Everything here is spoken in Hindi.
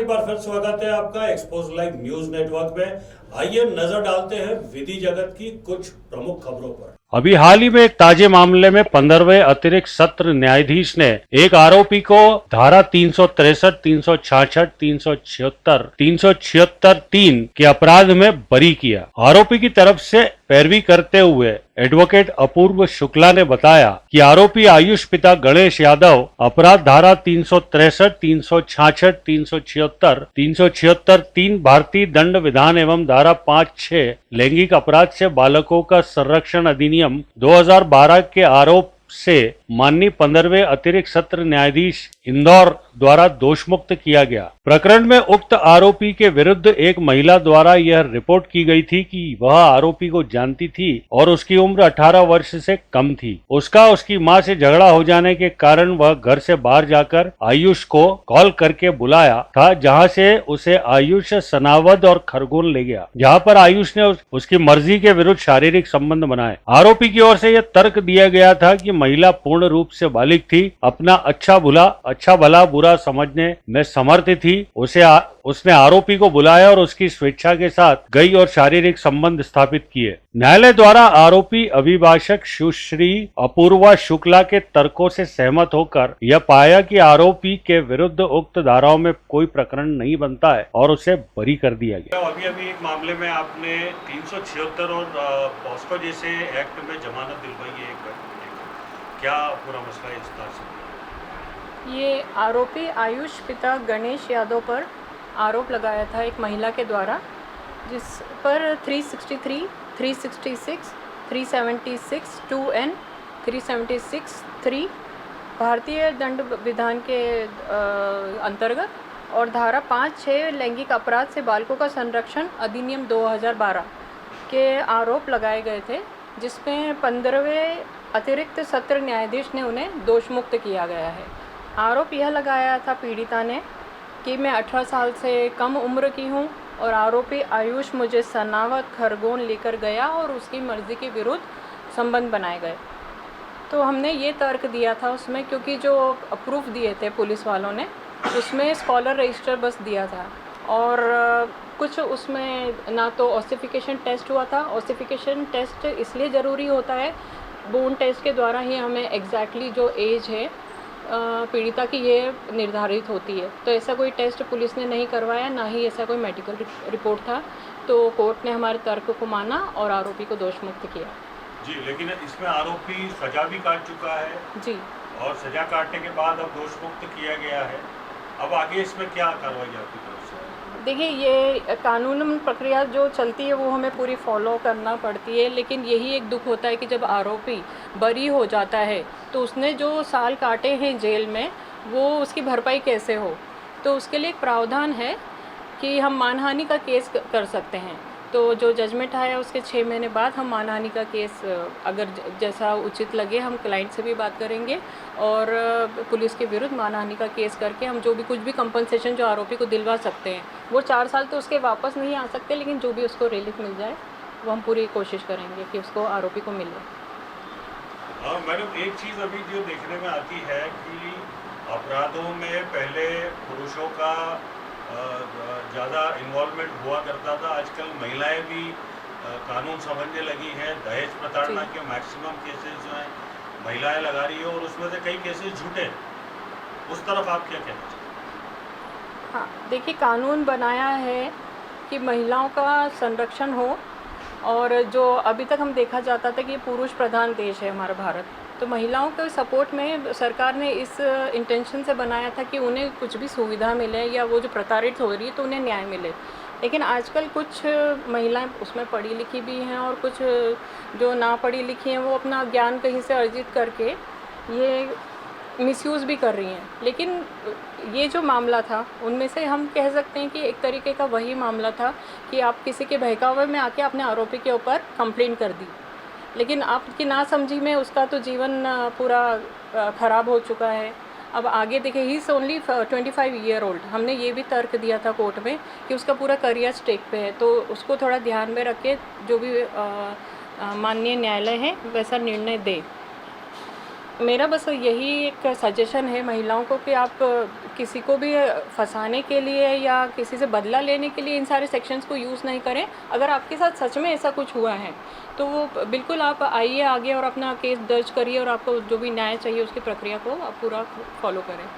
एक बार फिर स्वागत है आपका एक्सपोज लाइव न्यूज नेटवर्क में। आइए नजर डालते हैं विधि जगत की कुछ प्रमुख खबरों पर। अभी हाल ही में एक ताजे मामले में 15वें अतिरिक्त सत्र न्यायाधीश ने एक आरोपी को धारा 363, 366, 376, 376(3) के अपराध में बरी किया। आरोपी की तरफ से पैरवी करते हुए एडवोकेट अपूर्व शुक्ला ने बताया कि आरोपी आयुष पिता गणेश यादव अपराध धारा 363, 366, 376, 376(3) भारतीय दंड विधान एवं धारा 5(6) लैंगिक अपराध से बालकों का संरक्षण अधिनियम 2012 के आरोप से माननीय 15वें अतिरिक्त सत्र न्यायाधीश इंदौर द्वारा दोषमुक्त किया गया। प्रकरण में उक्त आरोपी के विरुद्ध एक महिला द्वारा यह रिपोर्ट की गई थी कि वह आरोपी को जानती थी और उसकी उम्र 18 वर्ष से कम थी। उसका उसकी मां से झगड़ा हो जाने के कारण वह घर से बाहर जाकर आयुष को कॉल करके बुलाया था, जहां से उसे आयुष सनावद और खरगोन ले गया, जहां पर आयुष ने उसकी मर्जी के विरुद्ध शारीरिक संबंध बनाए। आरोपी की ओर से यह तर्क दिया गया था कि महिला पूर्ण रूप से बालिग थी, अपना अच्छा भला बुरा समझने में समर्थ थी। उसने आरोपी को बुलाया और उसकी स्वेच्छा के साथ गई और शारीरिक संबंध स्थापित किए। न्यायालय द्वारा आरोपी अभिभाषक सुश्री अपूर्वा शुक्ला के तर्कों से सहमत होकर यह पाया कि आरोपी के विरुद्ध उक्त धाराओं में कोई प्रकरण नहीं बनता है और उसे बरी कर दिया गया। अभी एक मामले में आपने 376 और पॉस्को जैसे एक्ट में जमानत दिलवाई है, क्या पूरा मसला है इस तरह से? ये आरोपी आयुष पिता गणेश यादव पर आरोप लगाया था एक महिला के द्वारा, जिस पर 363, 366, 376 2N, 376 3 भारतीय दंड विधान के अंतर्गत और धारा 5(6) लैंगिक अपराध से बालकों का संरक्षण अधिनियम 2012 के आरोप लगाए गए थे, जिसमें 15वें अतिरिक्त सत्र न्यायाधीश ने उन्हें दोषमुक्त किया गया है। आरोप यह लगाया था पीड़िता ने कि मैं 18 साल से कम उम्र की हूँ और आरोपी आयुष मुझे सनावद खरगोन लेकर गया और उसकी मर्ज़ी के विरुद्ध संबंध बनाए गए। तो हमने ये तर्क दिया था उसमें, क्योंकि जो अप्रूफ दिए थे पुलिस वालों ने उसमें स्कॉलर रजिस्टर बस दिया था और कुछ उसमें ना तो ऑसिफिकेशन टेस्ट हुआ था। ऑसिफिकेशन टेस्ट इसलिए ज़रूरी होता है, बोन टेस्ट के द्वारा ही हमें एग्जैक्टली जो एज है पीड़िता की ये निर्धारित होती है। तो ऐसा कोई टेस्ट पुलिस ने नहीं करवाया, ना ही ऐसा कोई मेडिकल रिपोर्ट था। तो कोर्ट ने हमारे तर्क को माना और आरोपी को दोषमुक्त किया। जी, लेकिन इसमें आरोपी सजा भी काट चुका है जी, और सजा काटने के बाद अब दोषमुक्त किया गया है। अब आगे इसमें क्या कार्रवाई आपकी तरफ से? देखिए, ये कानून प्रक्रिया जो चलती है वो हमें पूरी फॉलो करना पड़ती है, लेकिन यही एक दुख होता है कि जब आरोपी बरी हो जाता है तो उसने जो साल काटे हैं जेल में वो उसकी भरपाई कैसे हो। तो उसके लिए एक प्रावधान है कि हम मानहानि का केस कर सकते हैं। तो जो जजमेंट आया उसके 6 महीने बाद हम मानहानि का केस, अगर जैसा उचित लगे, हम क्लाइंट से भी बात करेंगे और पुलिस के विरुद्ध मानहानि का केस करके हम जो भी कुछ भी कंपनसेशन जो आरोपी को दिलवा सकते हैं। वो 4 साल तो उसके वापस नहीं आ सकते, लेकिन जो भी उसको रिलीफ मिल जाए वो हम पूरी कोशिश करेंगे कि उसको आरोपी को मिले। मैडम, एक चीज़ अभी जो देखने में आती है कि अपराधों में पहले पुरुषों का ज़्यादा इन्वॉल्वमेंट हुआ करता था, आजकल महिलाएं भी कानून समझने लगी हैं। दहेज प्रताड़ना के मैक्सिमम केसेस जो हैं महिलाएं लगा रही है और उसमें से कई केसेस झूठे। उस तरफ आप क्या कहना चाहते? हाँ, देखिए, कानून बनाया है कि महिलाओं का संरक्षण हो, और जो अभी तक हम देखा जाता था कि पुरुष प्रधान देश है हमारा भारत, तो महिलाओं के सपोर्ट में सरकार ने इस इंटेंशन से बनाया था कि उन्हें कुछ भी सुविधा मिले या वो जो प्रताड़ित हो रही है तो उन्हें न्याय मिले। लेकिन आजकल कुछ महिलाएं उसमें पढ़ी लिखी भी हैं और कुछ जो ना पढ़ी लिखी हैं वो अपना ज्ञान कहीं से अर्जित करके ये मिसयूज़ भी कर रही हैं। लेकिन ये जो मामला था उनमें से हम कह सकते हैं कि एक तरीके का वही मामला था कि आप किसी के बहकावे में आके अपने आरोपी के ऊपर कंप्लेंट कर दी, लेकिन आपकी नासमझी में उसका तो जीवन पूरा ख़राब हो चुका है। अब आगे देखिए, he is only 25 year old. हमने ये भी तर्क दिया था कोर्ट में कि उसका पूरा करियर स्टेक पे है, तो उसको थोड़ा ध्यान में रख के जो भी माननीय न्यायालय है वैसा निर्णय दे। मेरा बस यही एक सजेशन है महिलाओं को कि आप किसी को भी फंसाने के लिए या किसी से बदला लेने के लिए इन सारे सेक्शंस को यूज़ नहीं करें। अगर आपके साथ सच में ऐसा कुछ हुआ है तो वो बिल्कुल आप आइए आगे और अपना केस दर्ज करिए और आपको जो भी न्याय चाहिए उसकी प्रक्रिया को आप पूरा फॉलो करें।